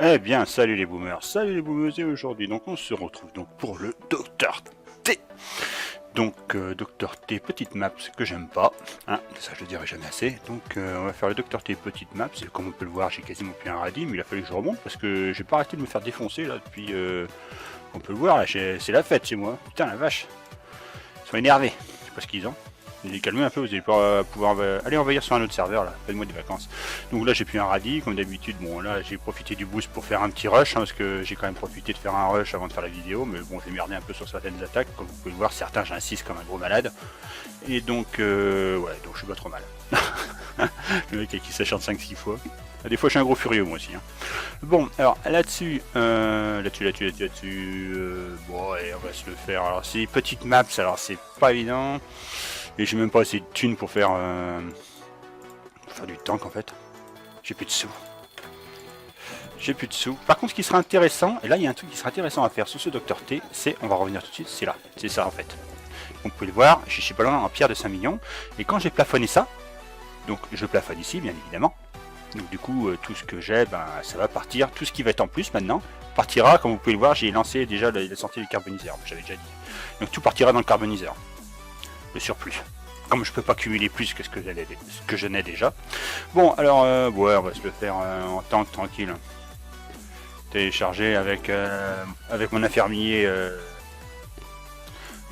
Eh bien, salut les boomers, salut les boomers, et aujourd'hui, donc on se retrouve donc pour le Docteur T. Donc, Docteur T, petite map, que j'aime pas, hein, ça je le dirai jamais assez. Donc, on va faire le Docteur T, petite map, et comme on peut le voir, j'ai quasiment plus un radis, mais il a fallu que je remonte parce que j'ai pas arrêté de me faire défoncer là depuis. On peut le voir, là, c'est la fête chez moi. Putain, la vache, ils sont énervés, je sais pas ce qu'ils ont. Calmez un peu, vous allez pouvoir aller envahir sur un autre serveur là, faites-moi des vacances. Donc là j'ai pris un radis, comme d'habitude, bon là j'ai profité du boost pour faire un petit rush, hein, parce que j'ai quand même profité de faire un rush avant de faire la vidéo, mais bon j'ai merdé un peu sur certaines attaques, comme vous pouvez le voir, certains j'insiste comme un gros malade. Et donc ouais, donc je suis pas trop mal. Le mec qui s'achante 5-6 fois. Des fois je suis un gros furieux moi aussi. Hein. Bon, alors là-dessus, bon allez, on va se le faire. Alors c'est des petites maps, alors c'est pas évident. Et j'ai même pas assez de thunes pour faire du tank en fait. J'ai plus de sous. J'ai plus de sous. Par contre, ce qui sera intéressant, et là il y a un truc qui sera intéressant à faire sur ce Docteur T, c'est, on va revenir tout de suite, c'est là. C'est ça en fait. Vous pouvez le voir, je suis pas loin en pierre de 5 millions. Et quand j'ai plafonné ça, donc je plafonne ici bien évidemment. Donc du coup, tout ce que j'ai, ben, ça va partir. Tout ce qui va être en plus maintenant partira. Comme vous pouvez le voir, j'ai lancé déjà la sortie du carboniseur, j'avais déjà dit. Donc tout partira dans le carboniseur. Le surplus. Comme je peux pas cumuler plus que ce que je n'ai déjà. Bon, alors, ouais, on va se le faire en tank tranquille. Télécharger avec mon infirmier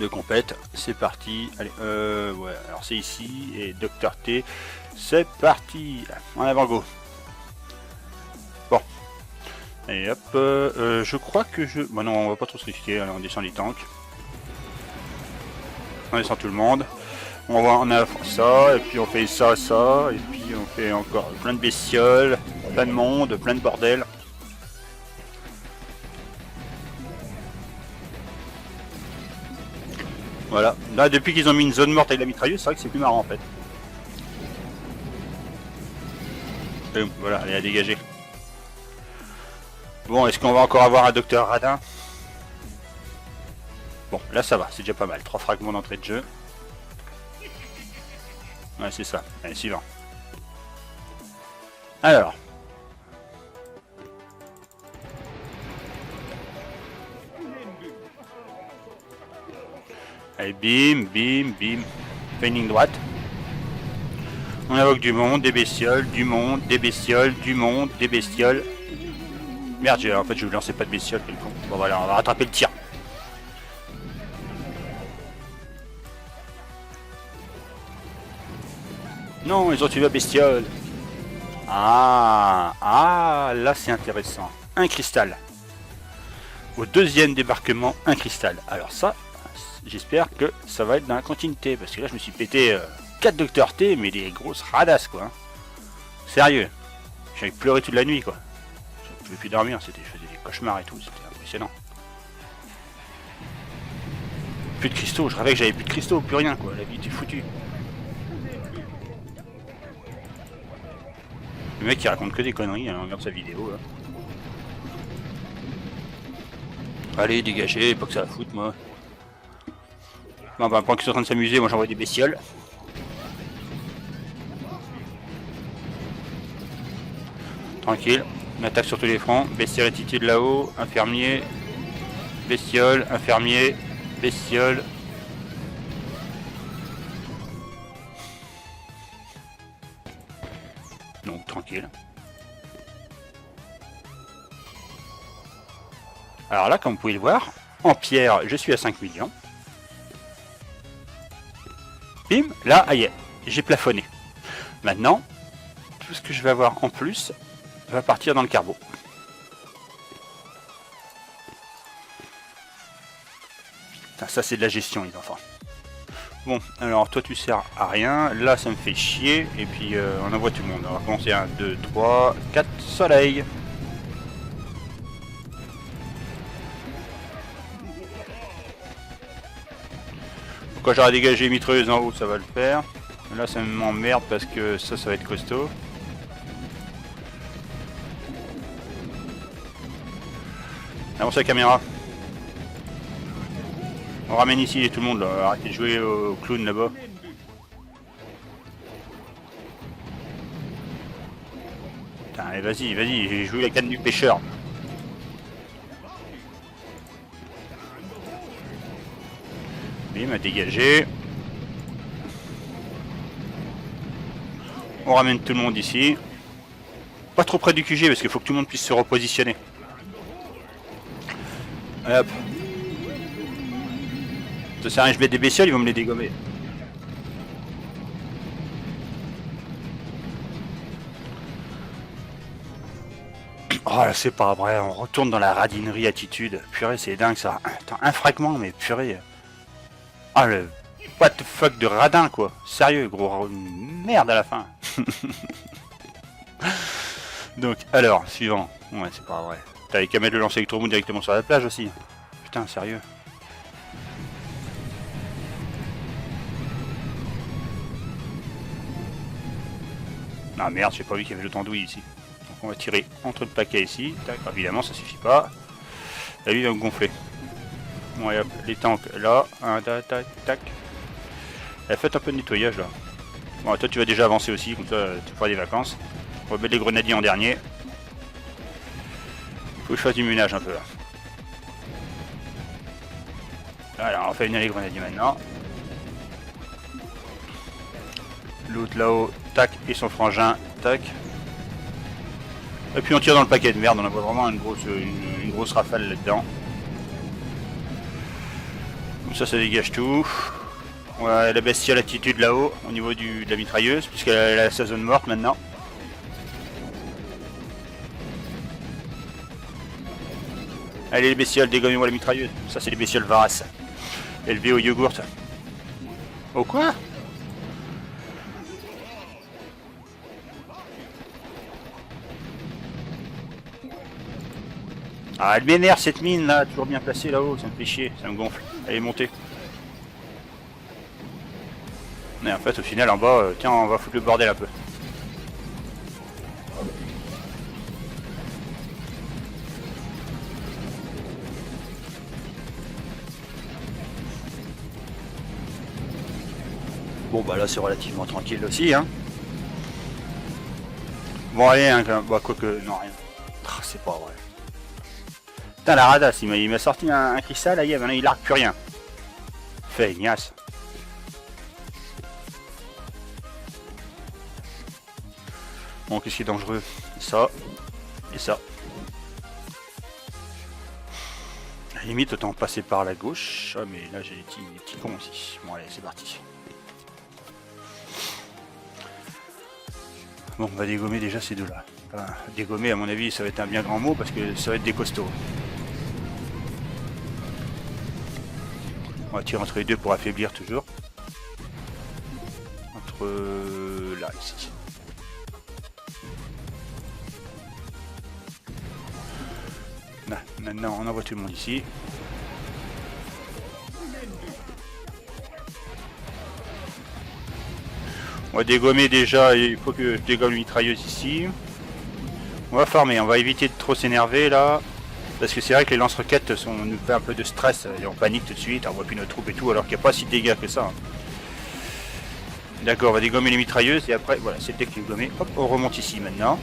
de compète. C'est parti. Allez, ouais, alors c'est ici. Et Docteur T, c'est parti. En avant, go. Bon. Allez, hop. Je crois que je... Bon, non, on va pas trop se risquer. Allez, on descend les tanks. On descend tout le monde. On a ça, et puis on fait ça, et puis on fait encore plein de bestioles, plein de monde, plein de bordel. Voilà. Là, depuis qu'ils ont mis une zone morte avec la mitrailleuse, c'est vrai que c'est plus marrant en fait. Et voilà, allez à dégager. Bon, est-ce qu'on va encore avoir un docteur radin? Bon, là ça va, c'est déjà pas mal. 3 fragments d'entrée de jeu. Ouais, c'est ça. Allez, suivant. Alors. Allez, bim, bim, bim. Feigning droite. On invoque du monde, des bestioles, du monde, des bestioles, du monde, des bestioles. Merde, en fait je ne lançais pas de bestioles, quel con. Bon voilà, on va rattraper le tir. Non, ils ont tué la bestiole. Ah, là c'est intéressant. Un cristal. Au deuxième débarquement, un cristal. Alors ça, j'espère que ça va être dans la continuité. Parce que là je me suis pété 4 Docteur T, mais des grosses radasses quoi. Sérieux. J'ai pleuré toute la nuit quoi. Je pouvais plus dormir, je faisais des cauchemars et tout, c'était impressionnant. Plus de cristaux, je rêvais que j'avais plus de cristaux, plus rien quoi, la vie était foutue. Le mec il raconte que des conneries, hein, on regarde sa vidéo là. Allez, dégagez, pas que ça va foutre moi. Bon bah pendant qu'ils sont en train de s'amuser, moi j'envoie des bestioles. Tranquille, on attaque sur tous les fronts, bestiole attitude là-haut, infirmier, bestiole, infirmier, bestiole. Donc tranquille. Alors là, comme vous pouvez le voir, en pierre, je suis à 5 millions. Bim, là, aïe, j'ai plafonné. Maintenant, tout ce que je vais avoir en plus va partir dans le carbo. Putain, ça c'est de la gestion les enfants. Bon, alors toi tu sers à rien, là ça me fait chier, et puis on envoie tout le monde. On va commencer 1, 2, 3, 4, soleil. Quand j'aurai dégagé les mitrailleuses en haut, ça va le faire. Là ça m'emmerde parce que ça va être costaud. Avance la caméra. On ramène ici tout le monde là, arrêtez de jouer au clown là-bas. Putain, allez, vas-y, vas-y, j'ai joué la canne du pêcheur. Il m'a dégagé. On ramène tout le monde ici. Pas trop près du QG parce qu'il faut que tout le monde puisse se repositionner. Hop. Ça sert à rien, je mets des bestioles, ils vont me les dégommer. Oh là, c'est pas vrai, on retourne dans la radinerie attitude. Purée, c'est dingue ça. Attends, un fragment, mais purée. Ah, le what the fuck de radin, quoi. Sérieux, gros merde à la fin. Donc, alors, suivant. Ouais, c'est pas vrai. T'avais qu'à mettre le lancer électromou directement sur la plage aussi. Putain, sérieux. Ah merde, j'ai pas vu qu'il y avait le d'andouille ici. Donc on va tirer entre le paquet ici. Tac, évidemment, ça suffit pas. Et lui, il va me gonfler. Bon, et hop, les tanks là. Tac, tac, tac. Faites un peu de nettoyage là. Bon, toi, tu vas déjà avancer aussi, comme ça, tu feras des vacances. On va mettre les grenadiers en dernier. Faut que je fasse du ménage un peu là. Voilà, on fait venir les grenadiers maintenant. L'autre là-haut, tac, et son frangin, tac. Et puis on tire dans le paquet de merde, on a vraiment une grosse rafale là-dedans. Comme ça dégage tout. Ouais, la bestiale attitude là-haut, au niveau de la mitrailleuse, puisqu'elle a sa zone morte maintenant. Allez les bestioles, dégommez-moi la mitrailleuse. Ça c'est les bestioles Varas. Élevées au yogourt. Oh quoi? Ah, elle m'énerve cette mine là, toujours bien placée là-haut, ça me fait chier, ça me gonfle. Elle est montée. Mais en fait, au final, en bas, tiens, on va foutre le bordel un peu. Bon, bah là, c'est relativement tranquille aussi, hein. Bon, allez, hein, bah, quoique, non, rien. Ah, c'est pas vrai. Putain, la radasse, il m'a sorti un cristal, là, maintenant il largue plus rien. Fait, ignace. Bon, qu'est-ce qui est dangereux? Ça, et ça. À la limite, autant passer par la gauche. Ah, mais là, j'ai des petits cons aussi. Bon, allez, c'est parti. Bon, on va dégommer déjà ces deux-là. Enfin, dégommer, à mon avis, ça va être un bien grand mot parce que ça va être des costauds. On va tirer entre les deux pour affaiblir toujours. Entre là, ici. Là, maintenant, on envoie tout le monde ici. On va dégommer déjà, il faut que je dégomme le mitrailleuse ici. On va farmer, on va éviter de trop s'énerver là. Parce que c'est vrai que les lance-roquettes nous fait un peu de stress et on panique tout de suite, on voit plus nos troupes et tout, alors qu'il n'y a pas si de dégâts que ça. Hein. D'accord, on va dégommer les mitrailleuses et après, voilà, c'est le deck qui est gommé. Hop, on remonte ici maintenant.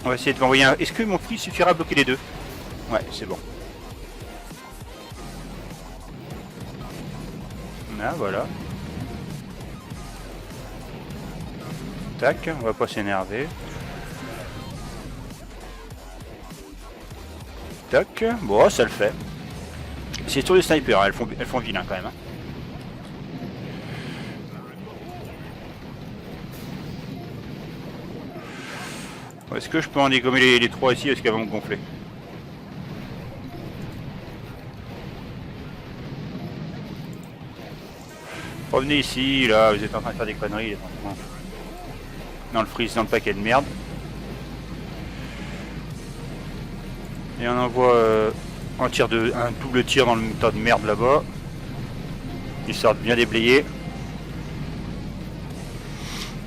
On va essayer de m'envoyer un... Est-ce que mon fruit suffira à bloquer les deux? Ouais, c'est bon. Là, voilà. Tac, on va pas s'énerver. Tac, bon, ça le fait. C'est sur les snipers, hein, elles font vilain quand même. Hein. Est-ce que je peux en dégommer les trois ici? Est-ce qu'elles vont me gonfler? Revenez ici, là, vous êtes en train de faire des conneries. Là, dans le freeze, dans le paquet de merde. Et on envoie un double tir dans le tas de merde là-bas. Histoire de bien déblayer.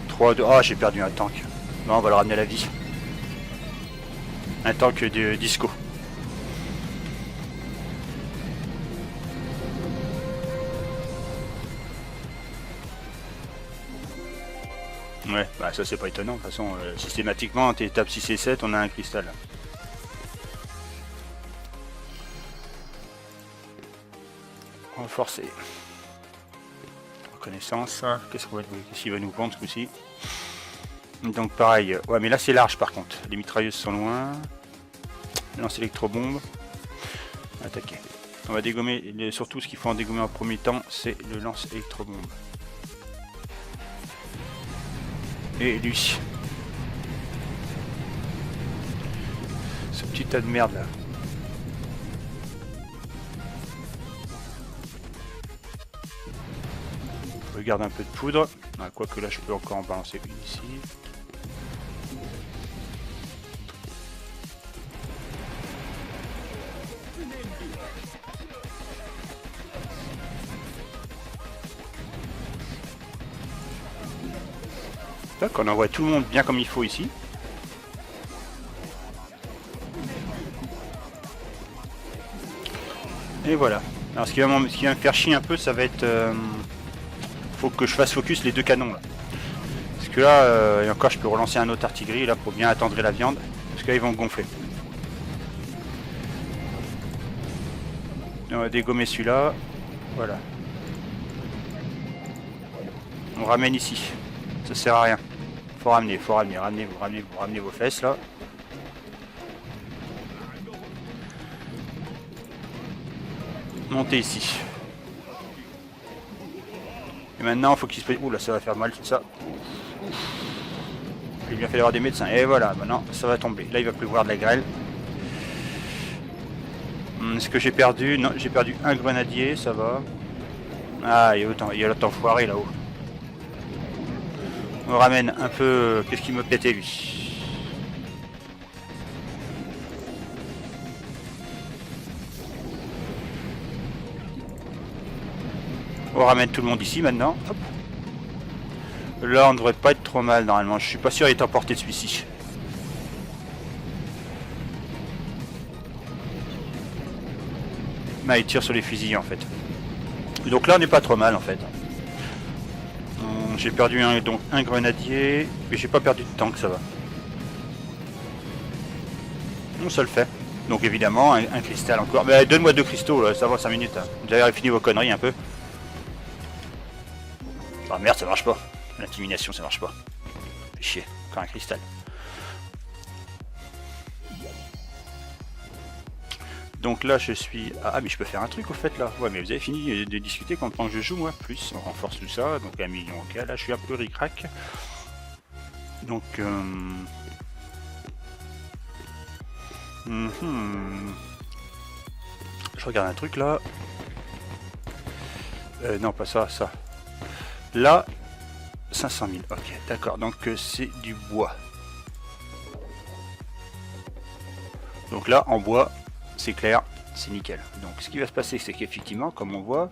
3, 2... Ah, j'ai perdu un tank. Non, on va le ramener à la vie. Un tank de disco. Ouais, bah ça c'est pas étonnant, de toute façon, systématiquement, tes étapes 6 et 7, on a un cristal. Renforcer. Reconnaissance, qu'est-ce qu'il va nous prendre ce coup-ci? Donc pareil, ouais mais là c'est large par contre, les mitrailleuses sont loin. Lance électrobombe. Attaquer. On va dégommer, surtout ce qu'il faut en dégommer en premier temps, c'est le lance électrobombe. Et lui. Ce petit tas de merde là. Je regarde un peu de poudre. Ah, quoique là je peux encore en balancer une ici. Tac, on envoie tout le monde bien comme il faut ici. Et voilà. Alors ce qui va me faire chier un peu, ça va être... faut que je fasse focus les deux canons là. Parce que là, et encore je peux relancer un autre artillerie là pour bien attendrer la viande. Parce que là ils vont gonfler. On va dégommer celui-là. Voilà. On ramène ici. Ça sert à rien. Faut ramener, ramenez vos fesses là. Montez ici. Et maintenant, il faut qu'il se... Ouh là, ça va faire mal tout ça. Il a bien fallu avoir des médecins. Et voilà, maintenant, ça va tomber. Là, il va pleuvoir de la grêle. Est-ce que j'ai perdu? Non, j'ai perdu un grenadier, ça va. Ah, il y a l'autre enfoiré là-haut. On ramène un peu... Qu'est-ce qu'il me pétait, lui? On ramène tout le monde ici maintenant. Hop. Là on devrait pas être trop mal normalement. Je suis pas sûr d'être à portée de celui-ci. Ah, il tire sur les fusils en fait. Donc là on n'est pas trop mal en fait. J'ai perdu un grenadier. Mais j'ai pas perdu de tank, ça va. Non, ça le fait. Donc évidemment un cristal encore. Mais donne-moi 2 cristaux là, ça va 5 minutes. Hein. Vous avez fini vos conneries un peu. Ah merde, ça marche pas. L'intimidation, ça marche pas. Fait chier, encore un cristal. Donc là, je suis... Ah, mais je peux faire un truc au fait là. Ouais, mais vous avez fini de discuter quand je joue, moi. Plus, on renforce tout ça. Donc 1 million. Ok, là, je suis un peu ric-rac. Donc... Je regarde un truc là. Non, pas ça, ça. Là, 500 000. Ok, d'accord. Donc c'est du bois. Donc là, en bois, c'est clair, c'est nickel. Donc ce qui va se passer, c'est qu'effectivement, comme on voit,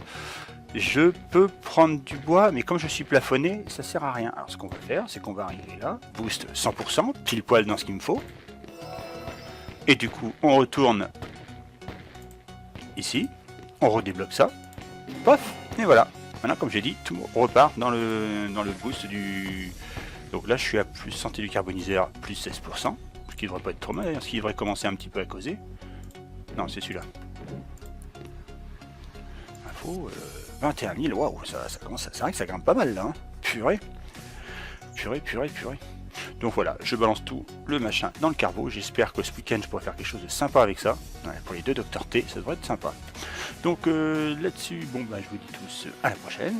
je peux prendre du bois, mais comme je suis plafonné, ça sert à rien. Alors ce qu'on va faire, c'est qu'on va arriver là, boost 100%, pile poil dans ce qu'il me faut. Et du coup, on retourne ici, on redébloque ça, paf, et voilà. Maintenant, comme j'ai dit, tout repart dans le boost du... Donc là, je suis à plus santé du carboniseur, plus 16%, ce qui devrait pas être trop mal, ce qui devrait commencer un petit peu à causer. Non, c'est celui-là. Info, 21 000, waouh, ça commence, c'est vrai que ça grimpe pas mal là, hein. Purée. Donc voilà, je balance tout le machin dans le carbo. J'espère que ce week-end je pourrai faire quelque chose de sympa avec ça. Ouais, pour les 2 Dr T, ça devrait être sympa. Donc là-dessus, bon bah je vous dis tous à la prochaine.